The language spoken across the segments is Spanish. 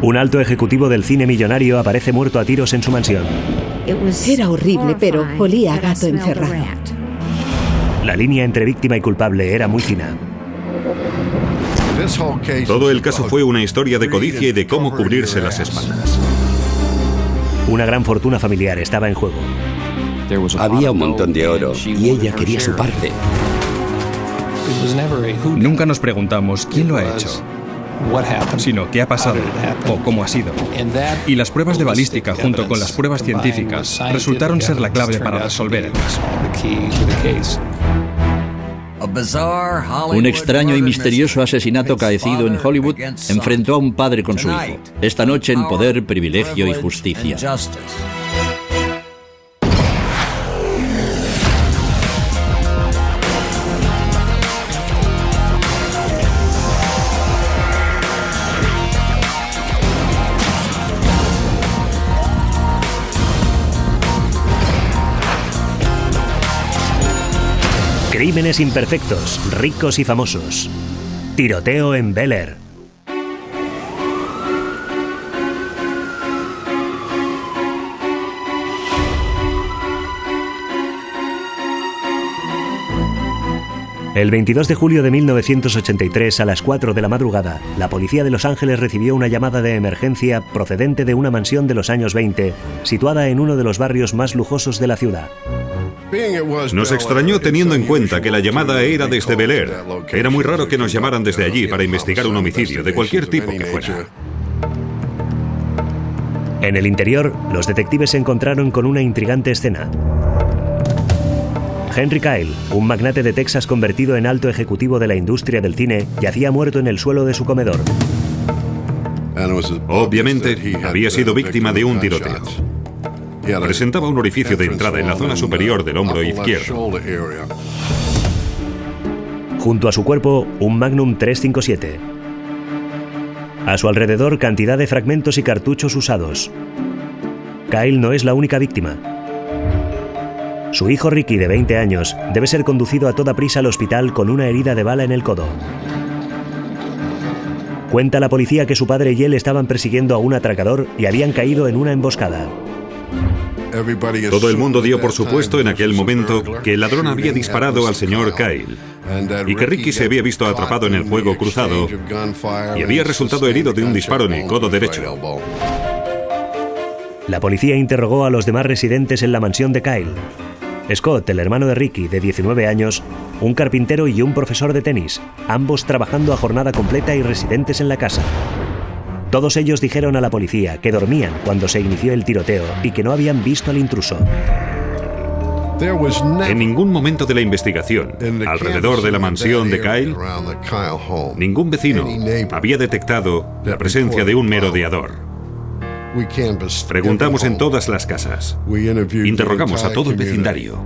Un alto ejecutivo del cine millonario aparece muerto a tiros en su mansión. Era horrible, pero olía a gato encerrado. La línea entre víctima y culpable era muy fina. Todo el caso fue una historia de codicia y de cómo cubrirse las espaldas. Una gran fortuna familiar estaba en juego. Había un montón de oro y ella quería su parte. Nunca nos preguntamos quién lo ha hecho, sino qué ha pasado o cómo ha sido. Y las pruebas de balística junto con las pruebas científicas resultaron ser la clave para resolver el caso. Un extraño y misterioso asesinato acaecido en Hollywood enfrentó a un padre con su hijo. Esta noche en Poder, Privilegio y Justicia. Crímenes imperfectos, ricos y famosos. Tiroteo en Bel Air. El 22 de julio de 1983, a las 4 de la madrugada, la policía de Los Ángeles recibió una llamada de emergencia procedente de una mansión de los años 20, situada en uno de los barrios más lujosos de la ciudad. Nos extrañó teniendo en cuenta que la llamada era desde Bel Air. Era muy raro que nos llamaran desde allí para investigar un homicidio, de cualquier tipo que fuera. En el interior, los detectives se encontraron con una intrigante escena. Henry Kyle, un magnate de Texas convertido en alto ejecutivo de la industria del cine, yacía muerto en el suelo de su comedor. Obviamente, había sido víctima de un tiroteo. Presentaba un orificio de entrada en la zona superior del hombro izquierdo. Junto a su cuerpo, un Magnum 357. A su alrededor, cantidad de fragmentos y cartuchos usados. Kyle no es la única víctima. Su hijo Ricky, de 20 años, debe ser conducido a toda prisa al hospital con una herida de bala en el codo. Cuenta la policía que su padre y él estaban persiguiendo a un atracador y habían caído en una emboscada. Todo el mundo dio por supuesto en aquel momento que el ladrón había disparado al señor Kyle y que Ricky se había visto atrapado en el fuego cruzado y había resultado herido de un disparo en el codo derecho. La policía interrogó a los demás residentes en la mansión de Kyle. Scott, el hermano de Ricky, de 19 años, un carpintero y un profesor de tenis, ambos trabajando a jornada completa y residentes en la casa. Todos ellos dijeron a la policía que dormían cuando se inició el tiroteo y que no habían visto al intruso. En ningún momento de la investigación, alrededor de la mansión de Kyle, ningún vecino había detectado la presencia de un merodeador. Preguntamos en todas las casas. Interrogamos a todo el vecindario.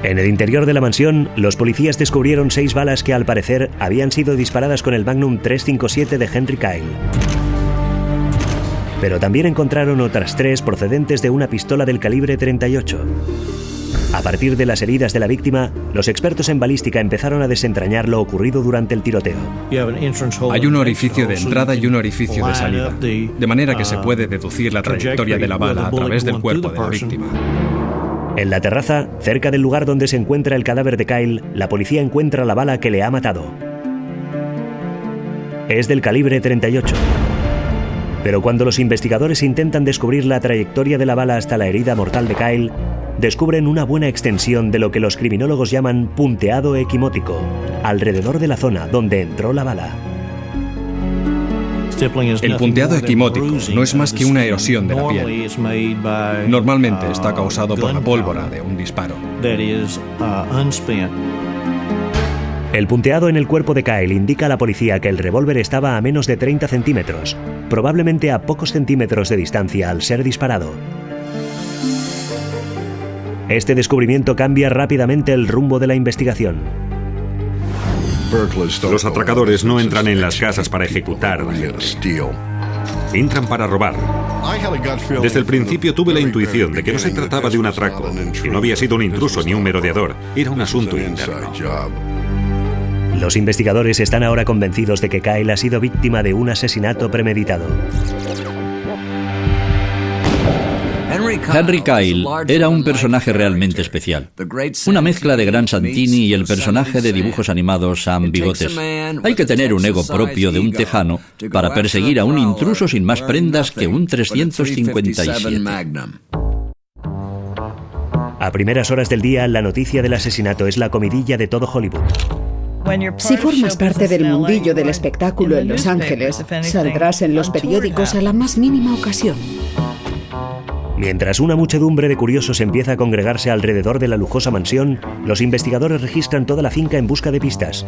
En el interior de la mansión, los policías descubrieron 6 balas que al parecer habían sido disparadas con el Magnum 357 de Henry Kyle. Pero también encontraron otras 3 procedentes de una pistola del calibre 38. A partir de las heridas de la víctima, los expertos en balística empezaron a desentrañar lo ocurrido durante el tiroteo. Hay un orificio de entrada y un orificio de salida, de manera que se puede deducir la trayectoria de la bala a través del cuerpo de la víctima. En la terraza, cerca del lugar donde se encuentra el cadáver de Kyle, la policía encuentra la bala que le ha matado. Es del calibre 38. Pero cuando los investigadores intentan descubrir la trayectoria de la bala hasta la herida mortal de Kyle, descubren una buena extensión de lo que los criminólogos llaman punteado equimótico, alrededor de la zona donde entró la bala. El punteado equimótico no es más que una erosión de la piel. Normalmente está causado por la pólvora de un disparo. El punteado en el cuerpo de Kyle indica a la policía que el revólver estaba a menos de 30 centímetros, probablemente a pocos centímetros de distancia al ser disparado. Este descubrimiento cambia rápidamente el rumbo de la investigación. Los atracadores no entran en las casas para ejecutar. Entran para robar. Desde el principio tuve la intuición de que no se trataba de un atraco, que no había sido un intruso ni un merodeador, era un asunto interno. Los investigadores están ahora convencidos de que Kyle ha sido víctima de un asesinato premeditado. Henry Kyle era un personaje realmente especial. Una mezcla de Gran Santini y el personaje de dibujos animados Sam Bigotes. Hay que tener un ego propio de un tejano para perseguir a un intruso sin más prendas que un 357. A primeras horas del día, la noticia del asesinato es la comidilla de todo Hollywood. Si formas parte del mundillo del espectáculo en Los Ángeles, saldrás en los periódicos a la más mínima ocasión. Mientras una muchedumbre de curiosos empieza a congregarse alrededor de la lujosa mansión, los investigadores registran toda la finca en busca de pistas.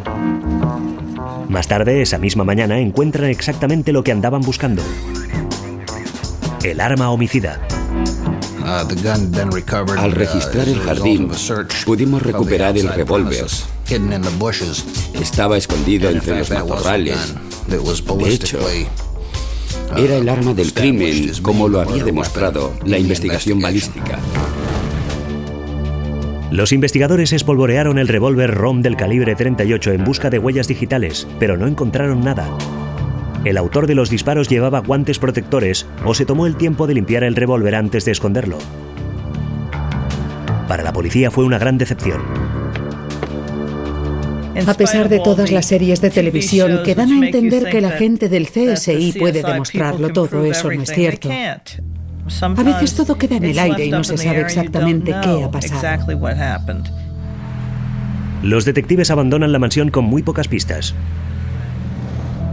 Más tarde, esa misma mañana, encuentran exactamente lo que andaban buscando: el arma homicida. Al registrar el jardín, pudimos recuperar el revólver. Estaba escondido entre los matorrales. De hecho, era el arma del crimen, como lo había demostrado la investigación balística. Los investigadores espolvorearon el revólver ROM del calibre 38 en busca de huellas digitales, pero no encontraron nada. El autor de los disparos llevaba guantes protectores o se tomó el tiempo de limpiar el revólver antes de esconderlo. Para la policía fue una gran decepción. A pesar de todas las series de televisión que dan a entender que la gente del CSI puede demostrarlo todo, eso no es cierto. A veces todo queda en el aire y no se sabe exactamente qué ha pasado. Los detectives abandonan la mansión con muy pocas pistas.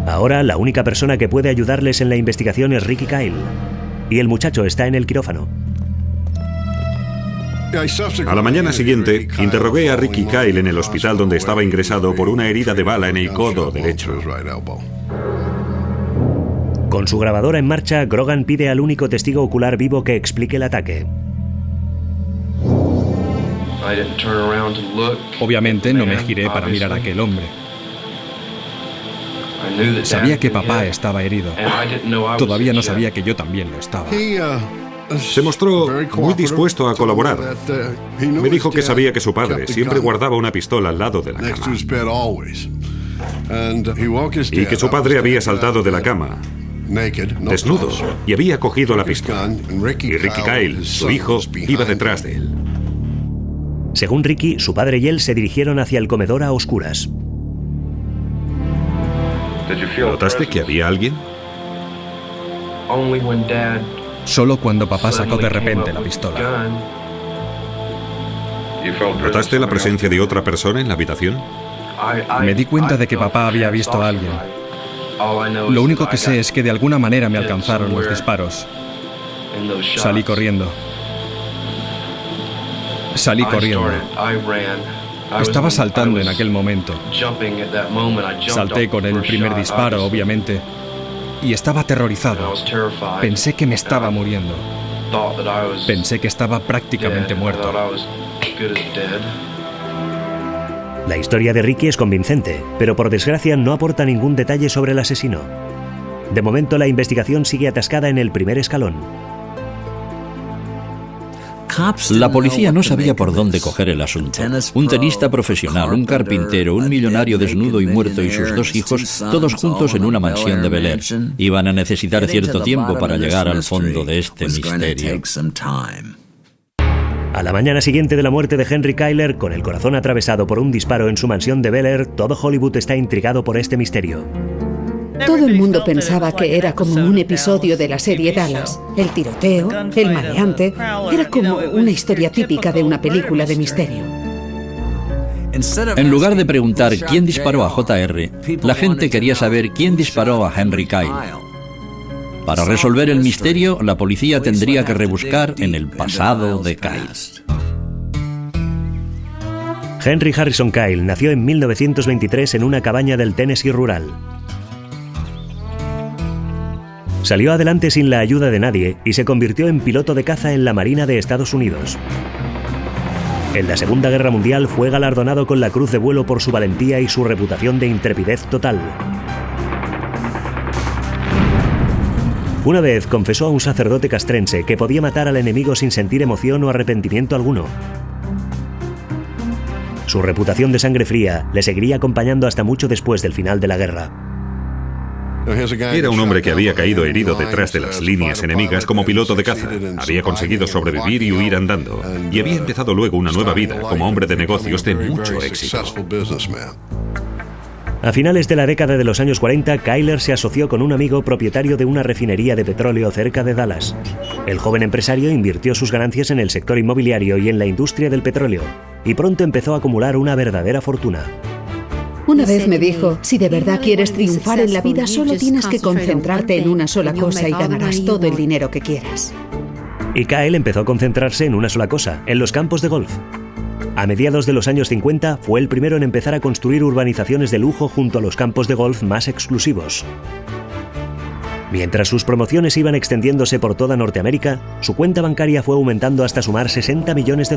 Ahora la única persona que puede ayudarles en la investigación es Ricky Kyle, y el muchacho está en el quirófano. A la mañana siguiente, interrogué a Ricky Kyle en el hospital donde estaba ingresado por una herida de bala en el codo derecho. Con su grabadora en marcha, Grogan pide al único testigo ocular vivo que explique el ataque. Obviamente no me giré para mirar a aquel hombre. Sabía que papá estaba herido. Todavía no sabía que yo también lo estaba. Se mostró muy dispuesto a colaborar. Me dijo que sabía que su padre siempre guardaba una pistola al lado de la cama. Y que su padre había saltado de la cama, desnudo, y había cogido la pistola. Y Ricky Kyle, su hijo, iba detrás de él. Según Ricky, su padre y él se dirigieron hacia el comedor a oscuras. ¿Notaste que había alguien? Solo cuando papá sacó de repente la pistola. ¿Notaste la presencia de otra persona en la habitación? Me di cuenta de que papá había visto a alguien. Lo único que sé es que de alguna manera me alcanzaron los disparos. Salí corriendo. Estaba saltando en aquel momento. Salté con el primer disparo, obviamente, y estaba aterrorizado. Pensé que me estaba muriendo. Pensé que estaba prácticamente muerto. La historia de Ricky es convincente, pero por desgracia no aporta ningún detalle sobre el asesino. De momento la investigación sigue atascada en el primer escalón. La policía no sabía por dónde coger el asunto. Un tenista profesional, un carpintero, un millonario desnudo y muerto y sus dos hijos, todos juntos en una mansión de Bel Air. Iban a necesitar cierto tiempo para llegar al fondo de este misterio. A la mañana siguiente de la muerte de Henry Kyle, con el corazón atravesado por un disparo en su mansión de Bel Air, todo Hollywood está intrigado por este misterio. Todo el mundo pensaba que era como un episodio de la serie Dallas. El tiroteo, el maleante, era como una historia típica de una película de misterio. En lugar de preguntar quién disparó a JR, la gente quería saber quién disparó a Henry Kyle. Para resolver el misterio, la policía tendría que rebuscar en el pasado de Kyle. Henry Harrison Kyle nació en 1923 en una cabaña del Tennessee rural. Salió adelante sin la ayuda de nadie y se convirtió en piloto de caza en la Marina de Estados Unidos. En la Segunda Guerra Mundial fue galardonado con la Cruz de Vuelo por su valentía y su reputación de intrepidez total. Una vez confesó a un sacerdote castrense que podía matar al enemigo sin sentir emoción o arrepentimiento alguno. Su reputación de sangre fría le seguiría acompañando hasta mucho después del final de la guerra. Era un hombre que había caído herido detrás de las líneas enemigas como piloto de caza. Había conseguido sobrevivir y huir andando. Y había empezado luego una nueva vida como hombre de negocios de mucho éxito. A finales de la década de los años 40, Cuyler se asoció con un amigo propietario de una refinería de petróleo cerca de Dallas. El joven empresario invirtió sus ganancias en el sector inmobiliario y en la industria del petróleo, y pronto empezó a acumular una verdadera fortuna. Una vez me dijo, si de verdad quieres triunfar en la vida, solo tienes que concentrarte en una sola cosa y ganarás todo el dinero que quieras. Y Kyle empezó a concentrarse en una sola cosa, en los campos de golf. A mediados de los años 50 fue el primero en empezar a construir urbanizaciones de lujo junto a los campos de golf más exclusivos. Mientras sus promociones iban extendiéndose por toda Norteamérica, su cuenta bancaria fue aumentando hasta sumar $60 millones.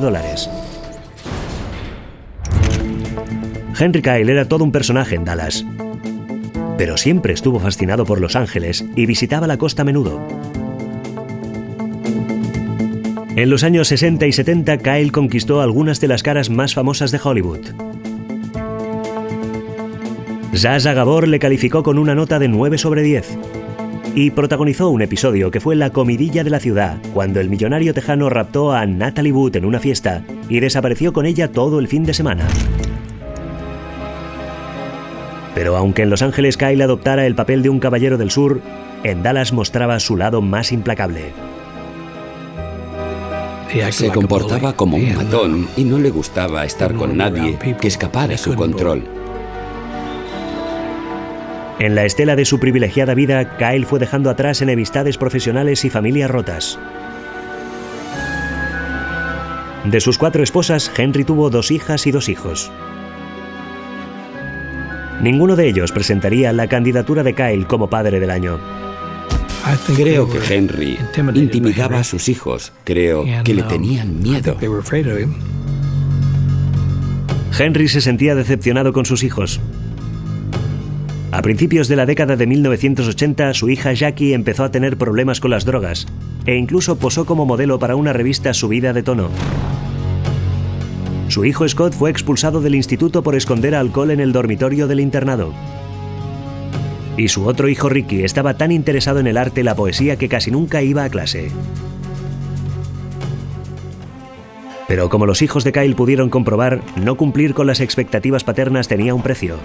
Henry Kyle era todo un personaje en Dallas, pero siempre estuvo fascinado por Los Ángeles y visitaba la costa a menudo. En los años 60 y 70, Kyle conquistó algunas de las caras más famosas de Hollywood. Zsa Zsa Gabor le calificó con una nota de 9 sobre 10 y protagonizó un episodio que fue la comidilla de la ciudad, cuando el millonario tejano raptó a Natalie Wood en una fiesta y desapareció con ella todo el fin de semana. Pero aunque en Los Ángeles Kyle adoptara el papel de un caballero del sur, en Dallas mostraba su lado más implacable. Se comportaba como un matón y no le gustaba estar con nadie que escapara a su control. En la estela de su privilegiada vida, Kyle fue dejando atrás enemistades profesionales y familias rotas. De sus 4 esposas, Henry tuvo 2 hijas y 2 hijos. Ninguno de ellos presentaría la candidatura de Kyle como padre del año. Creo que Henry intimidaba a sus hijos. Creo que le tenían miedo. Henry se sentía decepcionado con sus hijos. A principios de la década de 1980, su hija Jackie empezó a tener problemas con las drogas e incluso posó como modelo para una revista subida de tono. Su hijo Scott fue expulsado del instituto por esconder alcohol en el dormitorio del internado. Y su otro hijo Ricky estaba tan interesado en el arte y la poesía que casi nunca iba a clase. Pero como los hijos de Kyle pudieron comprobar, no cumplir con las expectativas paternas tenía un precio.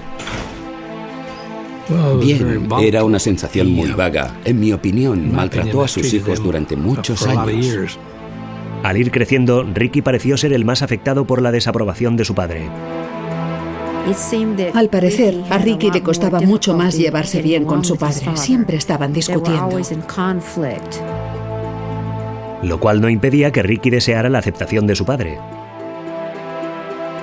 Bien, era una sensación muy vaga. En mi opinión, maltrató a sus hijos durante muchos años. Al ir creciendo, Ricky pareció ser el más afectado por la desaprobación de su padre. Al parecer, a Ricky le costaba mucho más llevarse bien con su padre. Siempre estaban discutiendo. Lo cual no impedía que Ricky deseara la aceptación de su padre.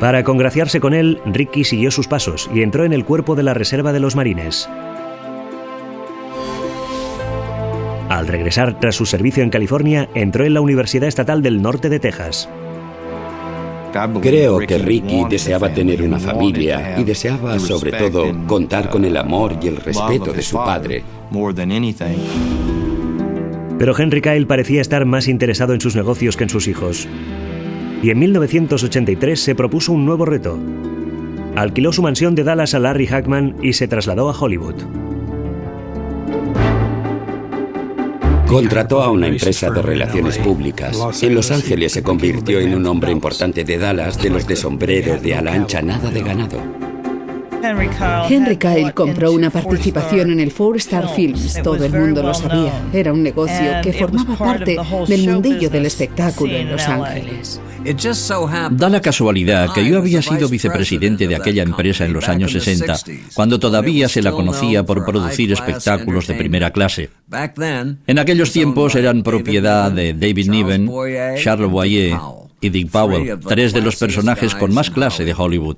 Para congraciarse con él, Ricky siguió sus pasos y entró en el cuerpo de la Reserva de los Marines. Al regresar tras su servicio en California, entró en la Universidad Estatal del Norte de Texas. Creo que Ricky deseaba tener una familia y deseaba, sobre todo, contar con el amor y el respeto de su padre. Pero Henry Kyle parecía estar más interesado en sus negocios que en sus hijos. Y en 1983 se propuso un nuevo reto. Alquiló su mansión de Dallas a Larry Hagman y se trasladó a Hollywood. Contrató a una empresa de relaciones públicas. En Los Ángeles se convirtió en un hombre importante de Dallas, de los de sombrero, de ala ancha, nada de ganado. Henry Kyle compró una participación en el Four Star Films. Todo el mundo lo sabía. Era un negocio que formaba parte del mundillo del espectáculo en Los Ángeles. Da la casualidad que yo había sido vicepresidente de aquella empresa en los años 60, cuando todavía se la conocía por producir espectáculos de primera clase. En aquellos tiempos eran propiedad de David Niven, Charles Boyer y Dick Powell, 3 de los personajes con más clase de Hollywood.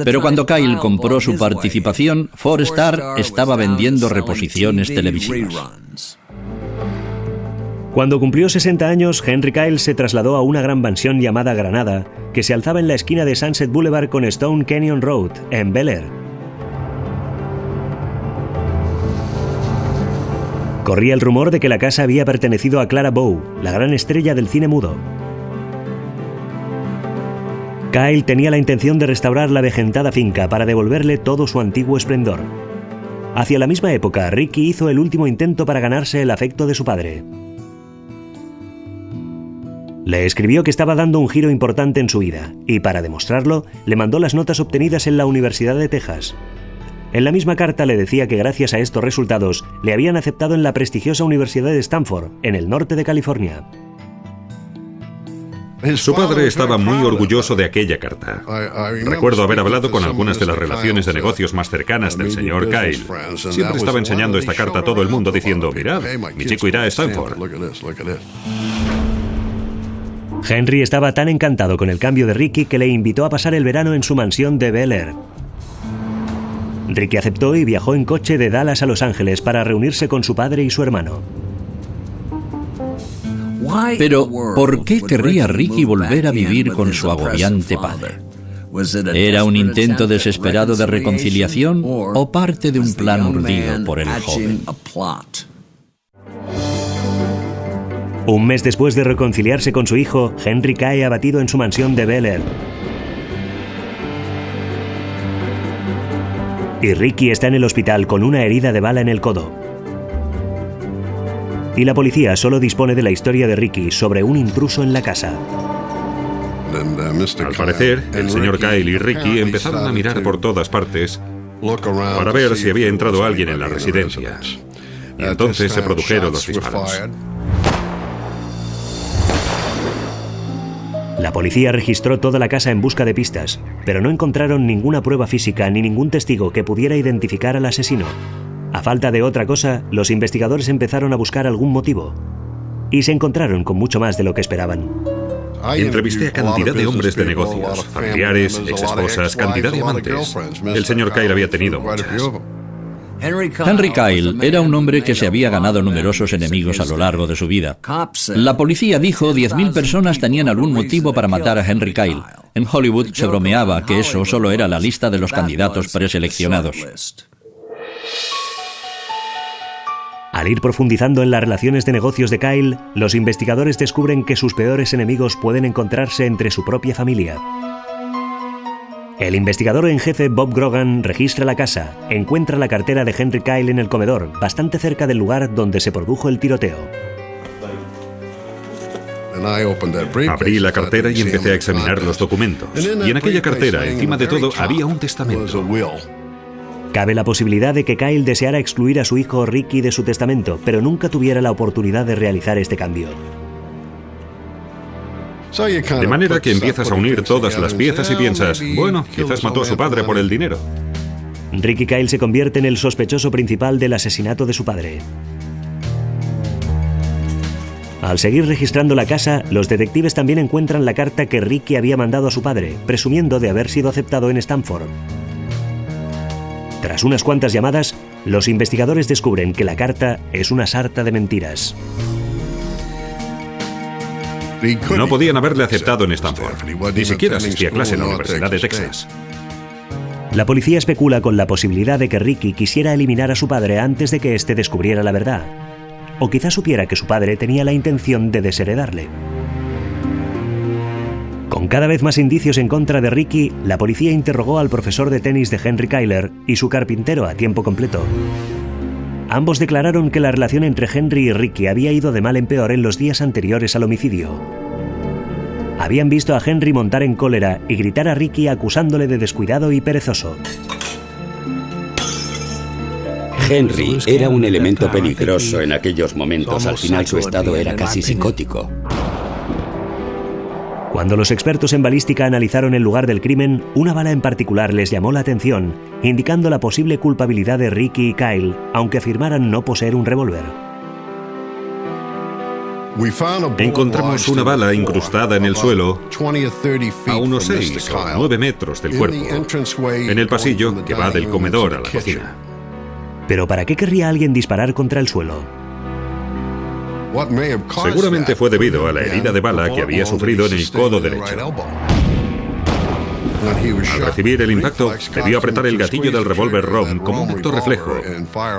Pero cuando Kyle compró su participación, Four Star estaba vendiendo reposiciones televisivas. Cuando cumplió 60 años, Henry Kyle se trasladó a una gran mansión llamada Granada, que se alzaba en la esquina de Sunset Boulevard con Stone Canyon Road, en Bel Air. Corría el rumor de que la casa había pertenecido a Clara Bow, la gran estrella del cine mudo. Kyle tenía la intención de restaurar la vejentada finca para devolverle todo su antiguo esplendor. Hacia la misma época, Ricky hizo el último intento para ganarse el afecto de su padre. Le escribió que estaba dando un giro importante en su vida, y para demostrarlo, le mandó las notas obtenidas en la Universidad de Texas. En la misma carta le decía que gracias a estos resultados le habían aceptado en la prestigiosa Universidad de Stanford, en el norte de California. Su padre estaba muy orgulloso de aquella carta. Recuerdo haber hablado con algunas de las relaciones de negocios más cercanas del señor Kyle. Siempre estaba enseñando esta carta a todo el mundo diciendo, mirad, mi chico irá a Stanford. Henry estaba tan encantado con el cambio de Ricky que le invitó a pasar el verano en su mansión de Bel Air. Ricky aceptó y viajó en coche de Dallas a Los Ángeles para reunirse con su padre y su hermano. Pero, ¿por qué querría Ricky volver a vivir con su agobiante padre? ¿Era un intento desesperado de reconciliación o parte de un plan urdido por el joven? Un mes después de reconciliarse con su hijo, Henry cae abatido en su mansión de Bel Air. Y Ricky está en el hospital con una herida de bala en el codo. Y la policía solo dispone de la historia de Ricky sobre un intruso en la casa. Al parecer, el señor Kyle y Ricky empezaron a mirar por todas partes para ver si había entrado alguien en la residencia. Y entonces se produjeron los disparos. La policía registró toda la casa en busca de pistas, pero no encontraron ninguna prueba física ni ningún testigo que pudiera identificar al asesino. A falta de otra cosa, los investigadores empezaron a buscar algún motivo. Y se encontraron con mucho más de lo que esperaban. Entrevisté a cantidad de hombres de negocios, familiares, exesposas, cantidad de amantes. El señor Kyle había tenido muchas. Henry Kyle era un hombre que se había ganado numerosos enemigos a lo largo de su vida. La policía dijo 10.000 personas tenían algún motivo para matar a Henry Kyle. En Hollywood se bromeaba que eso solo era la lista de los candidatos preseleccionados. Al ir profundizando en las relaciones de negocios de Kyle, los investigadores descubren que sus peores enemigos pueden encontrarse entre su propia familia. El investigador en jefe Bob Grogan registra la casa, encuentra la cartera de Henry Kyle en el comedor, bastante cerca del lugar donde se produjo el tiroteo. Abrí la cartera y empecé a examinar los documentos. Y en aquella cartera, encima de todo, había un testamento. Cabe la posibilidad de que Kyle deseara excluir a su hijo Ricky de su testamento, pero nunca tuviera la oportunidad de realizar este cambio. De manera que empiezas a unir todas las piezas y piensas, bueno, quizás mató a su padre por el dinero. Ricky Kyle se convierte en el sospechoso principal del asesinato de su padre. Al seguir registrando la casa, los detectives también encuentran la carta que Ricky había mandado a su padre, presumiendo de haber sido aceptado en Stanford. Tras unas cuantas llamadas, los investigadores descubren que la carta es una sarta de mentiras. No podían haberle aceptado en Stanford. Ni siquiera asistía a clase en la Universidad de Texas. La policía especula con la posibilidad de que Ricky quisiera eliminar a su padre antes de que éste descubriera la verdad. O quizás supiera que su padre tenía la intención de desheredarle. Con cada vez más indicios en contra de Ricky, la policía interrogó al profesor de tenis de Henry Kyle y su carpintero a tiempo completo. Ambos declararon que la relación entre Henry y Ricky había ido de mal en peor en los días anteriores al homicidio. Habían visto a Henry montar en cólera y gritar a Ricky acusándole de descuidado y perezoso. Henry era un elemento peligroso en aquellos momentos. Al final su estado era casi psicótico. Cuando los expertos en balística analizaron el lugar del crimen, una bala en particular les llamó la atención, indicando la posible culpabilidad de Ricky y Kyle, aunque afirmaran no poseer un revólver. Encontramos una bala incrustada en el suelo a unos 6 o 9 metros del cuerpo, en el pasillo que va del comedor a la cocina. ¿Pero para qué querría alguien disparar contra el suelo? Seguramente fue debido a la herida de bala que había sufrido en el codo derecho. Al recibir el impacto, debió apretar el gatillo del revólver ROM como un acto reflejo,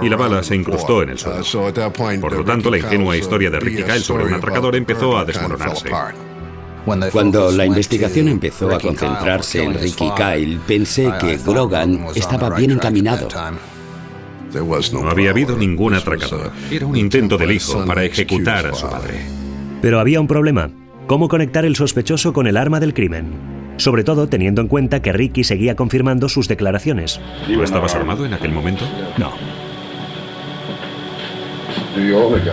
y la bala se incrustó en el suelo. Por lo tanto, la ingenua historia de Ricky Kyle sobre un atracador empezó a desmoronarse. Cuando la investigación empezó a concentrarse en Ricky Kyle, pensé que Grogan estaba bien encaminado. No había habido ningún atracador. Era un intento del hijo para ejecutar a su padre. Pero había un problema. ¿Cómo conectar el sospechoso con el arma del crimen? Sobre todo teniendo en cuenta que Ricky seguía confirmando sus declaraciones. ¿Tú estabas armado en aquel momento? No.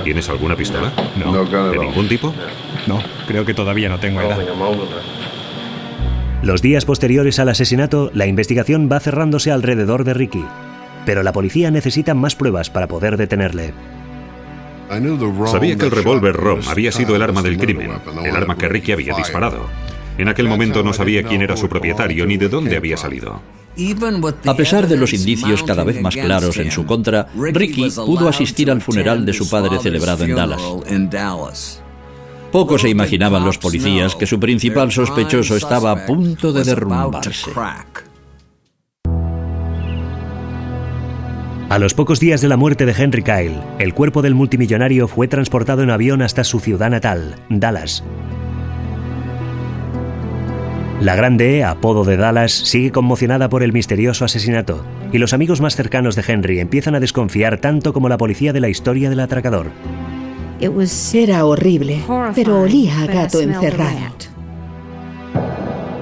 ¿Tienes alguna pistola? No. ¿De ningún tipo? No, creo que todavía no tengo edad. Los días posteriores al asesinato, la investigación va cerrándose alrededor de Ricky. Pero la policía necesita más pruebas para poder detenerle. Sabía que el revólver Rom había sido el arma del crimen, el arma que Ricky había disparado. En aquel momento no sabía quién era su propietario ni de dónde había salido. A pesar de los indicios cada vez más claros en su contra, Ricky pudo asistir al funeral de su padre celebrado en Dallas. Poco se imaginaban los policías que su principal sospechoso estaba a punto de derrumbarse. A los pocos días de la muerte de Henry Kyle, el cuerpo del multimillonario fue transportado en avión hasta su ciudad natal, Dallas. La Grande E, apodo de Dallas, sigue conmocionada por el misterioso asesinato, y los amigos más cercanos de Henry empiezan a desconfiar tanto como la policía de la historia del atracador. Era horrible, pero olía a gato encerrado.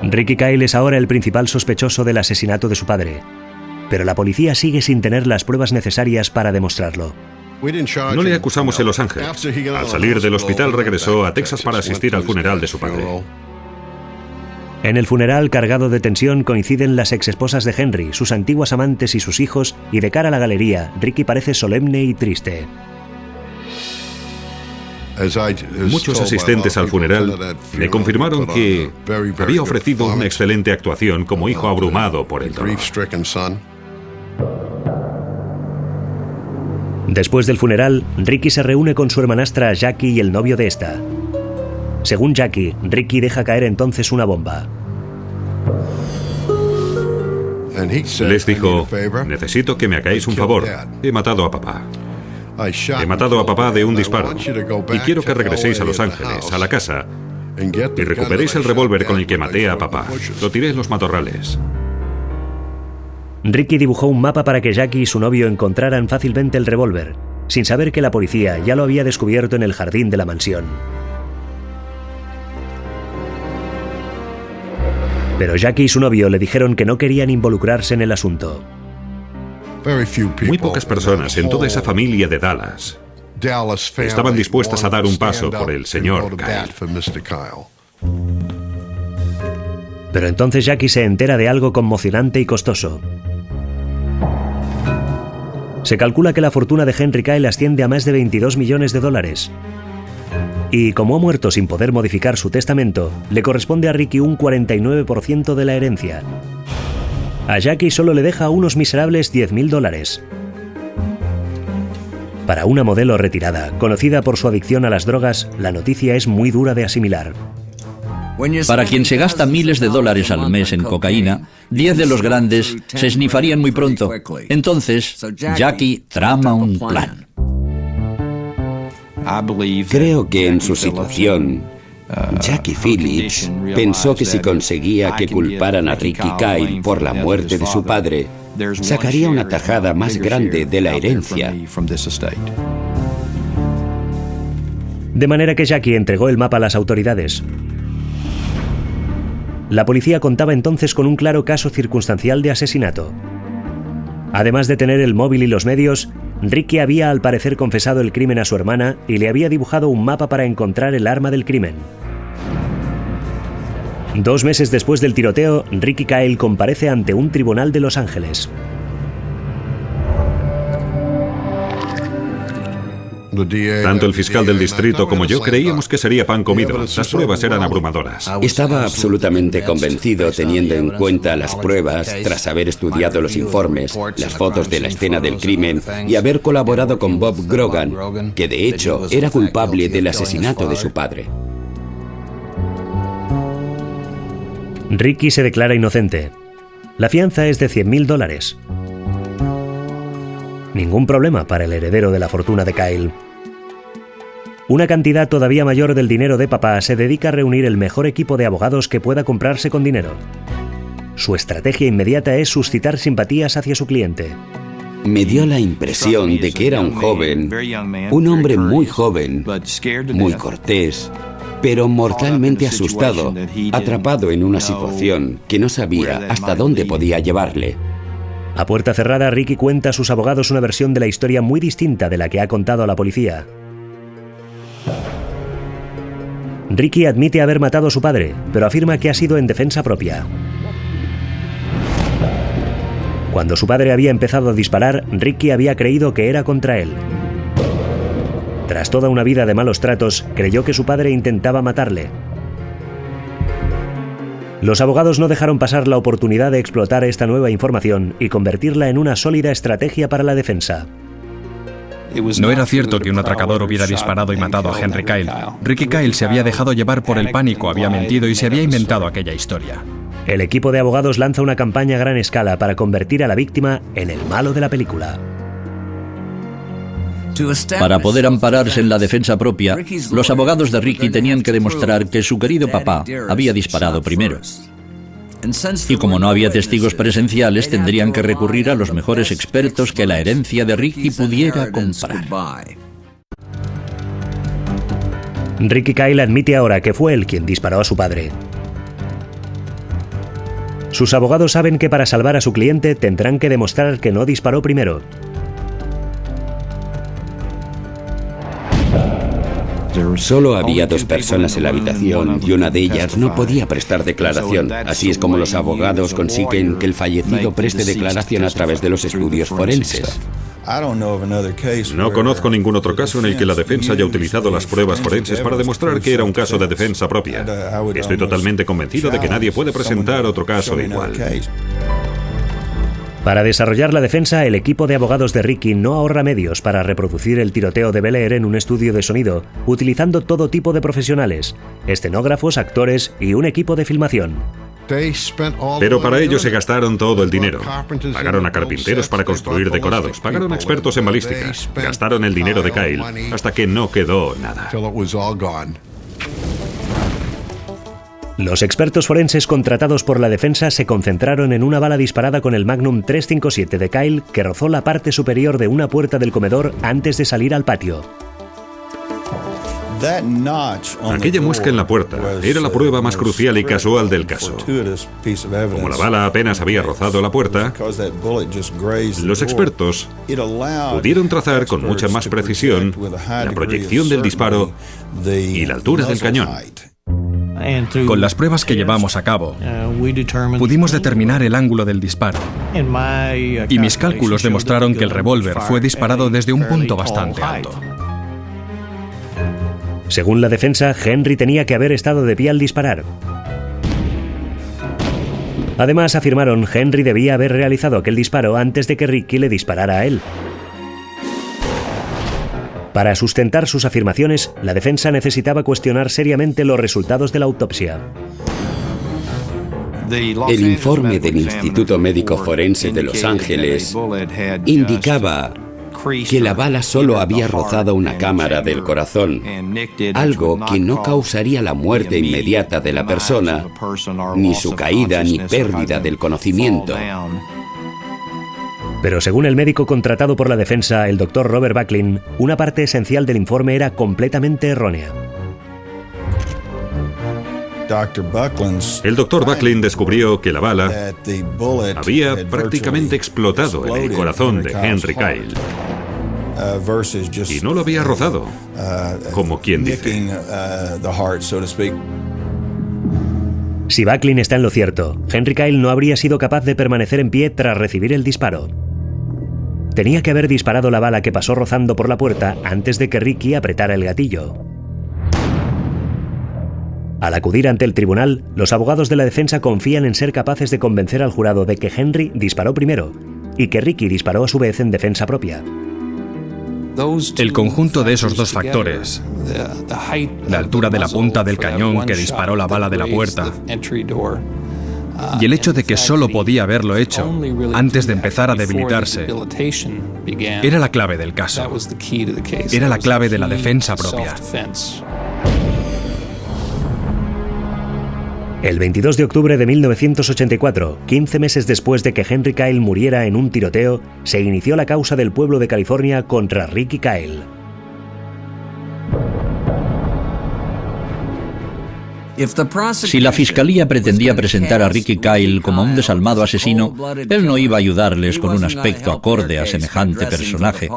Ricky Kyle es ahora el principal sospechoso del asesinato de su padre, pero la policía sigue sin tener las pruebas necesarias para demostrarlo. No le acusamos en Los Ángeles. Al salir del hospital regresó a Texas para asistir al funeral de su padre. En el funeral cargado de tensión coinciden las exesposas de Henry, sus antiguas amantes y sus hijos, y de cara a la galería, Ricky parece solemne y triste. Muchos asistentes al funeral me confirmaron que había ofrecido una excelente actuación como hijo abrumado por el dolor. Después del funeral, Ricky se reúne con su hermanastra Jackie y el novio de esta. Según Jackie, Ricky deja caer entonces una bomba. Les dijo: necesito que me hagáis un favor. He matado a papá. He matado a papá de un disparo. Y quiero que regreséis a Los Ángeles, a la casa, y recuperéis el revólver con el que maté a papá. Lo tiré en los matorrales. Ricky dibujó un mapa para que Jackie y su novio encontraran fácilmente el revólver, sin saber que la policía ya lo había descubierto en el jardín de la mansión. Pero Jackie y su novio le dijeron que no querían involucrarse en el asunto. Muy pocas personas en toda esa familia de Dallas estaban dispuestas a dar un paso por el señor Kyle. Pero entonces Jackie se entera de algo conmocionante y costoso. Se calcula que la fortuna de Henry Kyle asciende a más de $22 millones. Y como ha muerto sin poder modificar su testamento, le corresponde a Ricky un 49% de la herencia. A Jackie solo le deja unos miserables $10.000. Para una modelo retirada, conocida por su adicción a las drogas, la noticia es muy dura de asimilar. Para quien se gasta miles de dólares al mes en cocaína, 10 de los grandes se esnifarían muy pronto. Entonces, Jackie trama un plan. Creo que en su situación, Jackie Phillips pensó que si conseguía que culparan a Ricky Kyle por la muerte de su padre, sacaría una tajada más grande de la herencia. De manera que Jackie entregó el mapa a las autoridades. La policía contaba entonces con un claro caso circunstancial de asesinato. Además de tener el móvil y los medios, Ricky había al parecer confesado el crimen a su hermana y le había dibujado un mapa para encontrar el arma del crimen. 2 meses después del tiroteo, Ricky Kyle comparece ante un tribunal de Los Ángeles. Tanto el fiscal del distrito como yo creíamos que sería pan comido. Las pruebas eran abrumadoras. Estaba absolutamente convencido, teniendo en cuenta las pruebas, tras haber estudiado los informes, las fotos de la escena del crimen y haber colaborado con Bob Grogan, que de hecho era culpable del asesinato de su padre. Ricky se declara inocente. La fianza es de $100.000. Ningún problema para el heredero de la fortuna de Kyle. Una cantidad todavía mayor del dinero de papá se dedica a reunir el mejor equipo de abogados que pueda comprarse con dinero. Su estrategia inmediata es suscitar simpatías hacia su cliente. Me dio la impresión de que era un joven, un hombre muy joven, muy cortés, pero mortalmente asustado, atrapado en una situación que no sabía hasta dónde podía llevarle. A puerta cerrada, Ricky cuenta a sus abogados una versión de la historia muy distinta de la que ha contado a la policía. Ricky admite haber matado a su padre, pero afirma que ha sido en defensa propia. Cuando su padre había empezado a disparar, Ricky había creído que era contra él. Tras toda una vida de malos tratos, creyó que su padre intentaba matarle. Los abogados no dejaron pasar la oportunidad de explotar esta nueva información y convertirla en una sólida estrategia para la defensa. No era cierto que un atracador hubiera disparado y matado a Henry Kyle. Ricky Kyle se había dejado llevar por el pánico, había mentido y se había inventado aquella historia. El equipo de abogados lanza una campaña a gran escala para convertir a la víctima en el malo de la película. Para poder ampararse en la defensa propia, los abogados de Ricky tenían que demostrar que su querido papá había disparado primero. Y como no había testigos presenciales, tendrían que recurrir a los mejores expertos que la herencia de Ricky pudiera comprar. Ricky Kyle admite ahora que fue él quien disparó a su padre. Sus abogados saben que para salvar a su cliente tendrán que demostrar que no disparó primero. Solo había 2 personas en la habitación y una de ellas no podía prestar declaración. Así es como los abogados consiguen que el fallecido preste declaración a través de los estudios forenses. No conozco ningún otro caso en el que la defensa haya utilizado las pruebas forenses para demostrar que era un caso de defensa propia. Estoy totalmente convencido de que nadie puede presentar otro caso igual. Para desarrollar la defensa, el equipo de abogados de Ricky no ahorra medios para reproducir el tiroteo de Bel Air en un estudio de sonido, utilizando todo tipo de profesionales, escenógrafos, actores y un equipo de filmación. Pero para ello se gastaron todo el dinero. Pagaron a carpinteros para construir decorados, pagaron a expertos en balística, gastaron el dinero de Kyle hasta que no quedó nada. Los expertos forenses contratados por la defensa se concentraron en una bala disparada con el Magnum 357 de Kyle que rozó la parte superior de una puerta del comedor antes de salir al patio. Aquella muesca en la puerta era la prueba más crucial y casual del caso. Como la bala apenas había rozado la puerta, los expertos pudieron trazar con mucha más precisión la proyección del disparo y la altura del cañón. Con las pruebas que llevamos a cabo, pudimos determinar el ángulo del disparo. Y mis cálculos demostraron que el revólver fue disparado desde un punto bastante alto. Según la defensa, Henry tenía que haber estado de pie al disparar. Además, afirmaron, Henry debía haber realizado aquel disparo antes de que Ricky le disparara a él. Para sustentar sus afirmaciones, la defensa necesitaba cuestionar seriamente los resultados de la autopsia. El informe del Instituto Médico Forense de Los Ángeles indicaba que la bala solo había rozado una cámara del corazón, algo que no causaría la muerte inmediata de la persona, ni su caída ni pérdida del conocimiento. Pero según el médico contratado por la defensa, el Dr. Robert Bucklin, una parte esencial del informe era completamente errónea. El Dr. Bucklin descubrió que la bala había prácticamente explotado en el corazón de Henry Kyle. Y no lo había rozado, como quien dice. Si Bucklin está en lo cierto, Henry Kyle no habría sido capaz de permanecer en pie tras recibir el disparo. Tenía que haber disparado la bala que pasó rozando por la puerta antes de que Ricky apretara el gatillo. Al acudir ante el tribunal, los abogados de la defensa confían en ser capaces de convencer al jurado de que Henry disparó primero y que Ricky disparó a su vez en defensa propia. El conjunto de esos 2 factores, la altura de la punta del cañón que disparó la bala de la puerta Y el hecho de que solo podía haberlo hecho antes de empezar a debilitarse era la clave del caso. Era la clave de la defensa propia. El 22 de octubre de 1984, 15 meses después de que Henry Kyle muriera en un tiroteo, se inició la causa del pueblo de California contra Ricky Kyle. Si la fiscalía pretendía presentar a Ricky Kyle como un desalmado asesino, él no iba a ayudarles con un aspecto acorde a semejante personaje.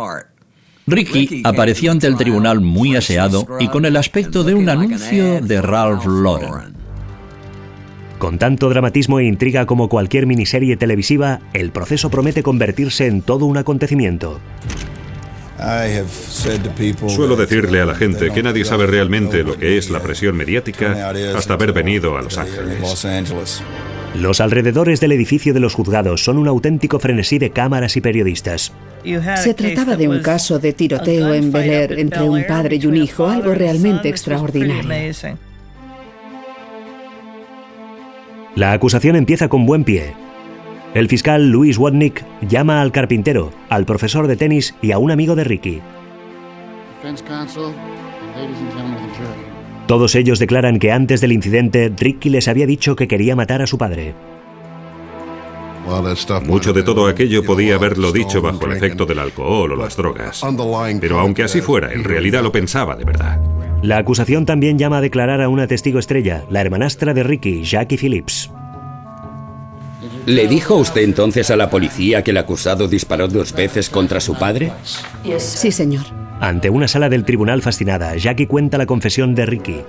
Ricky apareció ante el tribunal muy aseado y con el aspecto de un anuncio de Ralph Lauren. Con tanto dramatismo e intriga como cualquier miniserie televisiva, el proceso promete convertirse en todo un acontecimiento. Suelo decirle a la gente que nadie sabe realmente lo que es la presión mediática hasta haber venido a Los Ángeles. Los alrededores del edificio de los juzgados son un auténtico frenesí de cámaras y periodistas. Se trataba de un caso de tiroteo en Bel Air entre un padre y un hijo, algo realmente extraordinario. La acusación empieza con buen pie. El fiscal Louis Watnick llama al carpintero, al profesor de tenis y a un amigo de Ricky. Todos ellos declaran que antes del incidente, Ricky les había dicho que quería matar a su padre. Mucho de todo aquello podía haberlo dicho bajo el efecto del alcohol o las drogas. Pero aunque así fuera, en realidad lo pensaba de verdad. La acusación también llama a declarar a una testigo estrella, la hermanastra de Ricky, Jackie Phillips. ¿Le dijo usted entonces a la policía que el acusado disparó 2 veces contra su padre? Sí, señor. Ante una sala del tribunal fascinada, Jackie cuenta la confesión de Ricky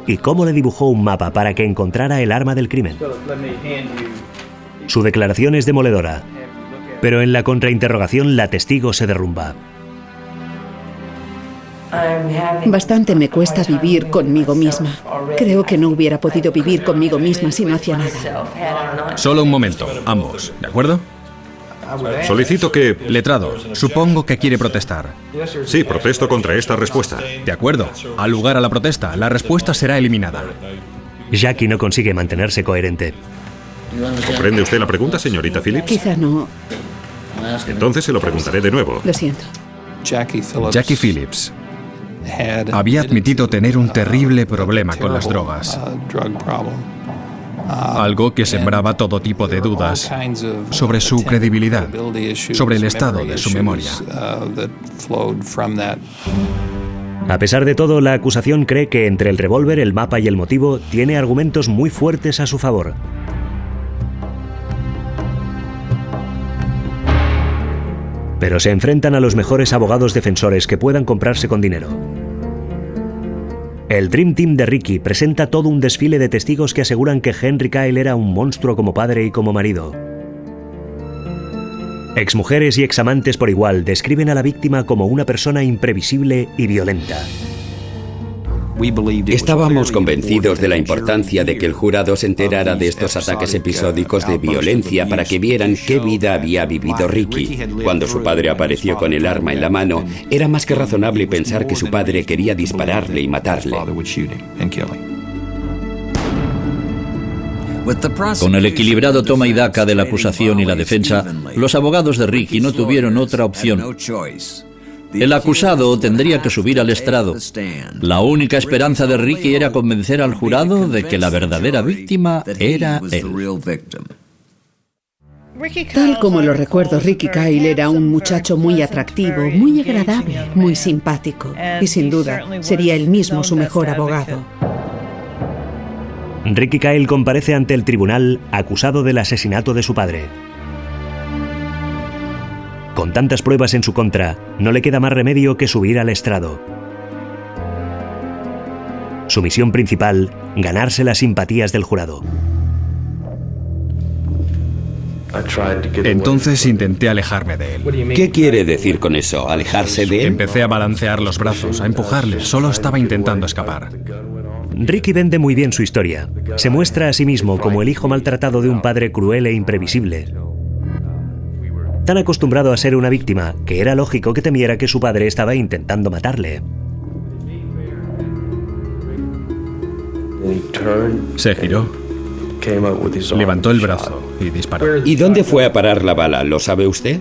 y cómo le dibujó un mapa para que encontrara el arma del crimen. Su declaración es demoledora, pero en la contrainterrogación la testigo se derrumba. Bastante me cuesta vivir conmigo misma. Creo que no hubiera podido vivir conmigo misma si no hacía nada. Solo un momento, ambos, ¿de acuerdo? Solicito que... Letrado, supongo que quiere protestar. Sí, protesto contra esta respuesta. De acuerdo, al lugar a la protesta, la respuesta será eliminada. Jackie no consigue mantenerse coherente. ¿Comprende usted la pregunta, señorita Phillips? Quizá no. Entonces se lo preguntaré de nuevo. Lo siento. Jackie Phillips había admitido tener un terrible problema con las drogas. Algo que sembraba todo tipo de dudas sobre su credibilidad, sobre el estado de su memoria. A pesar de todo, la acusación cree que entre el revólver, el mapa y el motivo tiene argumentos muy fuertes a su favor. Pero se enfrentan a los mejores abogados defensores que puedan comprarse con dinero. El Dream Team de Ricky presenta todo un desfile de testigos que aseguran que Henry Kyle era un monstruo como padre y como marido. Exmujeres y examantes por igual describen a la víctima como una persona imprevisible y violenta. Estábamos convencidos de la importancia de que el jurado se enterara de estos ataques episódicos de violencia para que vieran qué vida había vivido Ricky. Cuando su padre apareció con el arma en la mano, era más que razonable pensar que su padre quería dispararle y matarle. Con el equilibrado toma y daca de la acusación y la defensa, los abogados de Ricky no tuvieron otra opción. El acusado tendría que subir al estrado. La única esperanza de Ricky era convencer al jurado de que la verdadera víctima era él. Tal como lo recuerdo, Ricky Kyle era un muchacho muy atractivo, muy agradable, muy simpático. Y sin duda, sería él mismo su mejor abogado. Ricky Kyle comparece ante el tribunal acusado del asesinato de su padre. Con tantas pruebas en su contra, no le queda más remedio que subir al estrado. Su misión principal, ganarse las simpatías del jurado. Entonces intenté alejarme de él. ¿Qué quiere decir con eso? ¿Alejarse de él? Empecé a balancear los brazos, a empujarle. Solo estaba intentando escapar. Ricky vende muy bien su historia. Se muestra a sí mismo como el hijo maltratado de un padre cruel e imprevisible. Tan acostumbrado a ser una víctima que era lógico que temiera que su padre estaba intentando matarle. Se giró Levantó el brazo y disparó. ¿Y dónde fue a parar la bala? ¿Lo sabe usted?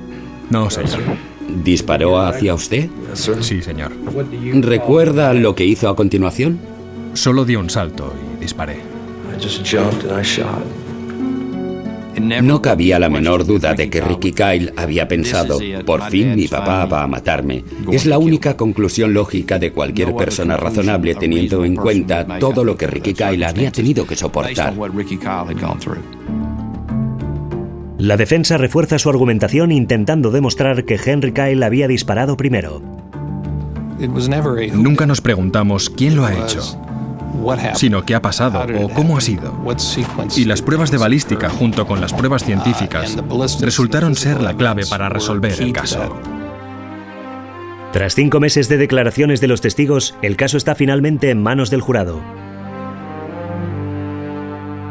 No, señor. ¿Disparó hacia usted? Sí, señor. ¿Recuerda lo que hizo a continuación? Solo dio un salto y disparé. No cabía la menor duda de que Ricky Kyle había pensado, por fin mi papá va a matarme. Es la única conclusión lógica de cualquier persona razonable teniendo en cuenta todo lo que Ricky Kyle había tenido que soportar. La defensa refuerza su argumentación intentando demostrar que Henry Kyle había disparado primero. Nunca nos preguntamos quién lo ha hecho, sino qué ha pasado o cómo ha sido. Y las pruebas de balística junto con las pruebas científicas resultaron ser la clave para resolver el caso. Tras 5 meses de declaraciones de los testigos, el caso está finalmente en manos del jurado.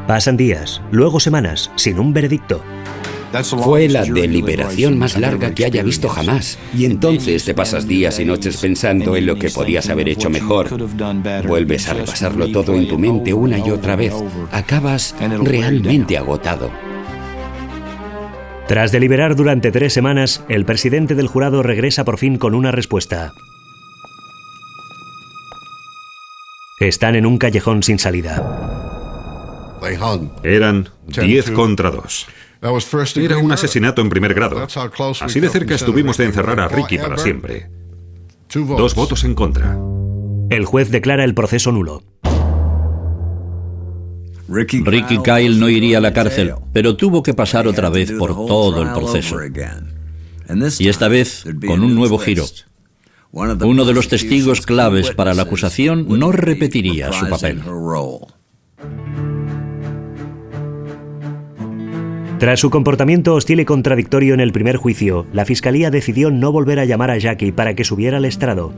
Pasan días, luego semanas, sin un veredicto. Fue la deliberación más larga que haya visto jamás. Y entonces te pasas días y noches pensando en lo que podías haber hecho mejor. Vuelves a repasarlo todo en tu mente una y otra vez. Acabas realmente agotado. Tras deliberar durante 3 semanas, el presidente del jurado regresa por fin con una respuesta. Están en un callejón sin salida. Eran 10 contra 2. Era un asesinato en primer grado. Así de cerca estuvimos de encerrar a Ricky para siempre. 2 votos en contra. El juez declara el proceso nulo. Ricky Kyle no iría a la cárcel, pero tuvo que pasar otra vez por todo el proceso. Y esta vez con un nuevo giro. Uno de los testigos claves para la acusación no repetiría su papel. Tras su comportamiento hostil y contradictorio en el primer juicio, la fiscalía decidió no volver a llamar a Jackie para que subiera al estrado.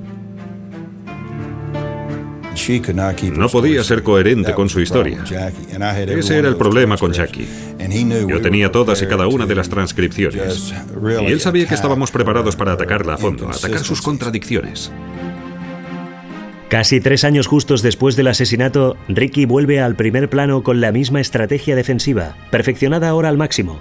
No podía ser coherente con su historia. Ese era el problema con Jackie. Yo tenía todas y cada una de las transcripciones. Y él sabía que estábamos preparados para atacarla a fondo, atacar sus contradicciones. Casi 3 años justos después del asesinato, Ricky vuelve al primer plano con la misma estrategia defensiva, perfeccionada ahora al máximo.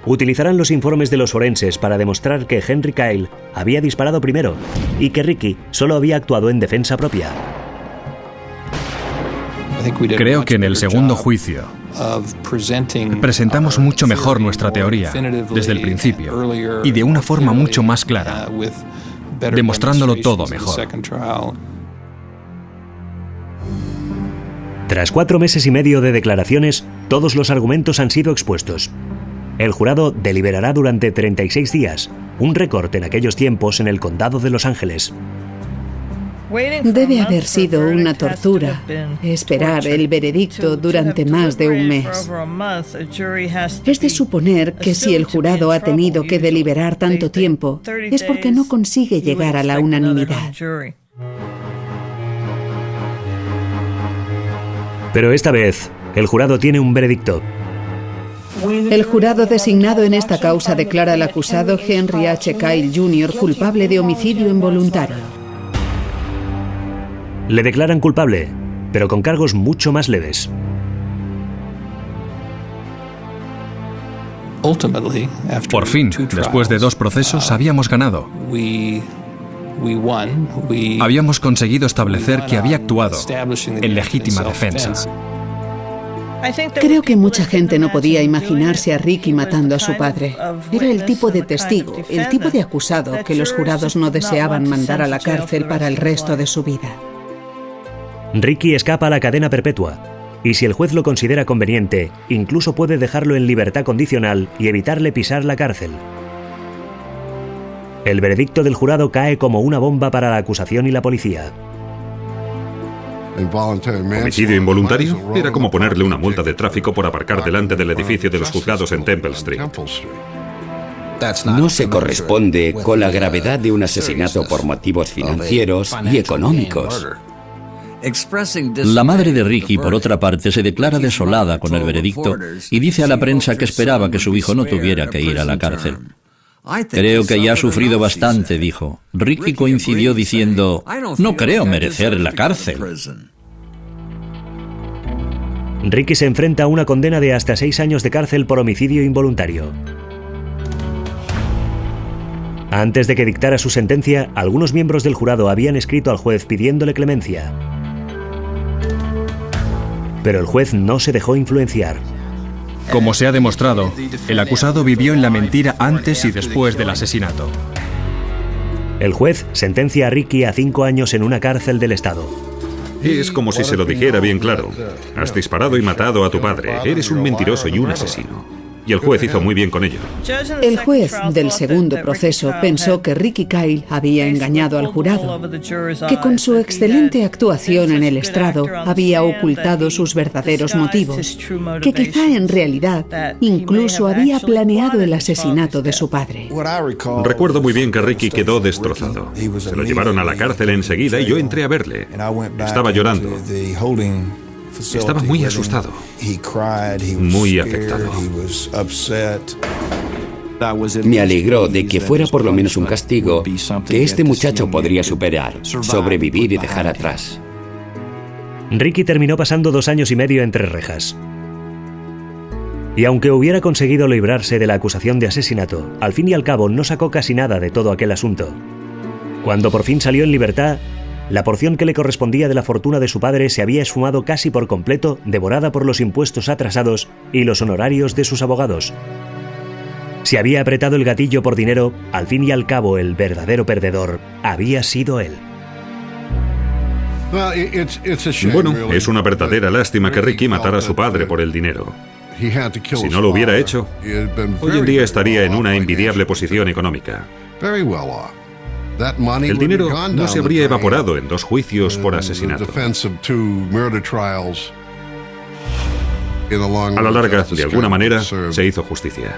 Utilizarán los informes de los forenses para demostrar que Henry Kyle había disparado primero y que Ricky solo había actuado en defensa propia. Creo que en el segundo juicio presentamos mucho mejor nuestra teoría desde el principio y de una forma mucho más clara, demostrándolo todo mejor. Tras 4 meses y medio de declaraciones, todos los argumentos han sido expuestos. El jurado deliberará durante 36 días, un récord en aquellos tiempos en el condado de Los Ángeles. Debe haber sido una tortura esperar el veredicto durante más de un mes. Es de suponer que si el jurado ha tenido que deliberar tanto tiempo, es porque no consigue llegar a la unanimidad. Pero esta vez, el jurado tiene un veredicto. El jurado designado en esta causa declara al acusado Henry H. Kyle Jr. culpable de homicidio involuntario. Le declaran culpable, pero con cargos mucho más leves. Por fin, después de 2 procesos, habíamos ganado. Habíamos conseguido establecer que había actuado en legítima defensa. Creo que mucha gente no podía imaginarse a Ricky matando a su padre. Era el tipo de testigo, el tipo de acusado que los jurados no deseaban mandar a la cárcel para el resto de su vida. Ricky escapa a la cadena perpetua, y si el juez lo considera conveniente, incluso puede dejarlo en libertad condicional y evitarle pisar la cárcel. El veredicto del jurado cae como una bomba para la acusación y la policía. Homicidio involuntario era como ponerle una multa de tráfico por aparcar delante del edificio de los juzgados en Temple Street. No se corresponde con la gravedad de un asesinato por motivos financieros y económicos. La madre de Ricky, por otra parte, se declara desolada con el veredicto y dice a la prensa que esperaba que su hijo no tuviera que ir a la cárcel. Creo que ya ha sufrido bastante, dijo. Ricky coincidió diciendo, no creo merecer la cárcel. Ricky se enfrenta a una condena de hasta 6 años de cárcel por homicidio involuntario. Antes de que dictara su sentencia, algunos miembros del jurado habían escrito al juez pidiéndole clemencia. Pero el juez no se dejó influenciar. Como se ha demostrado, el acusado vivió en la mentira antes y después del asesinato. El juez sentencia a Ricky a 5 años en una cárcel del estado. Es como si se lo dijera bien claro. Has disparado y matado a tu padre. Eres un mentiroso y un asesino. Y el juez hizo muy bien con ello. El juez del segundo proceso pensó que Ricky Kyle había engañado al jurado, que con su excelente actuación en el estrado había ocultado sus verdaderos motivos, que quizá en realidad incluso había planeado el asesinato de su padre. Recuerdo muy bien que Ricky quedó destrozado. Se lo llevaron a la cárcel enseguida y yo entré a verle. Estaba llorando. Estaba muy asustado, muy afectado. Me alegró de que fuera por lo menos un castigo que este muchacho podría superar, sobrevivir y dejar atrás. Ricky terminó pasando 2 años y medio entre rejas. Y aunque hubiera conseguido librarse de la acusación de asesinato, al fin y al cabo no sacó casi nada de todo aquel asunto. Cuando por fin salió en libertad, la porción que le correspondía de la fortuna de su padre se había esfumado casi por completo, devorada por los impuestos atrasados y los honorarios de sus abogados. Si había apretado el gatillo por dinero, al fin y al cabo el verdadero perdedor había sido él. Bueno, es una verdadera lástima que Ricky matara a su padre por el dinero. Si no lo hubiera hecho, hoy en día estaría en una envidiable posición económica. El dinero no se habría evaporado en 2 juicios por asesinato. A la larga, de alguna manera, se hizo justicia.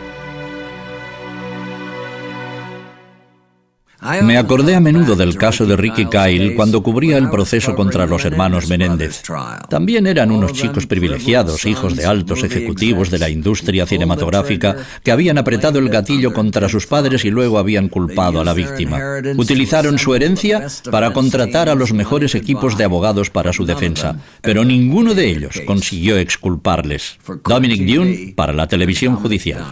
Me acordé a menudo del caso de Ricky Kyle cuando cubría el proceso contra los hermanos Menéndez. También eran unos chicos privilegiados, hijos de altos ejecutivos de la industria cinematográfica, que habían apretado el gatillo contra sus padres y luego habían culpado a la víctima. Utilizaron su herencia para contratar a los mejores equipos de abogados para su defensa, pero ninguno de ellos consiguió exculparles. Dominic Dunne para la televisión judicial.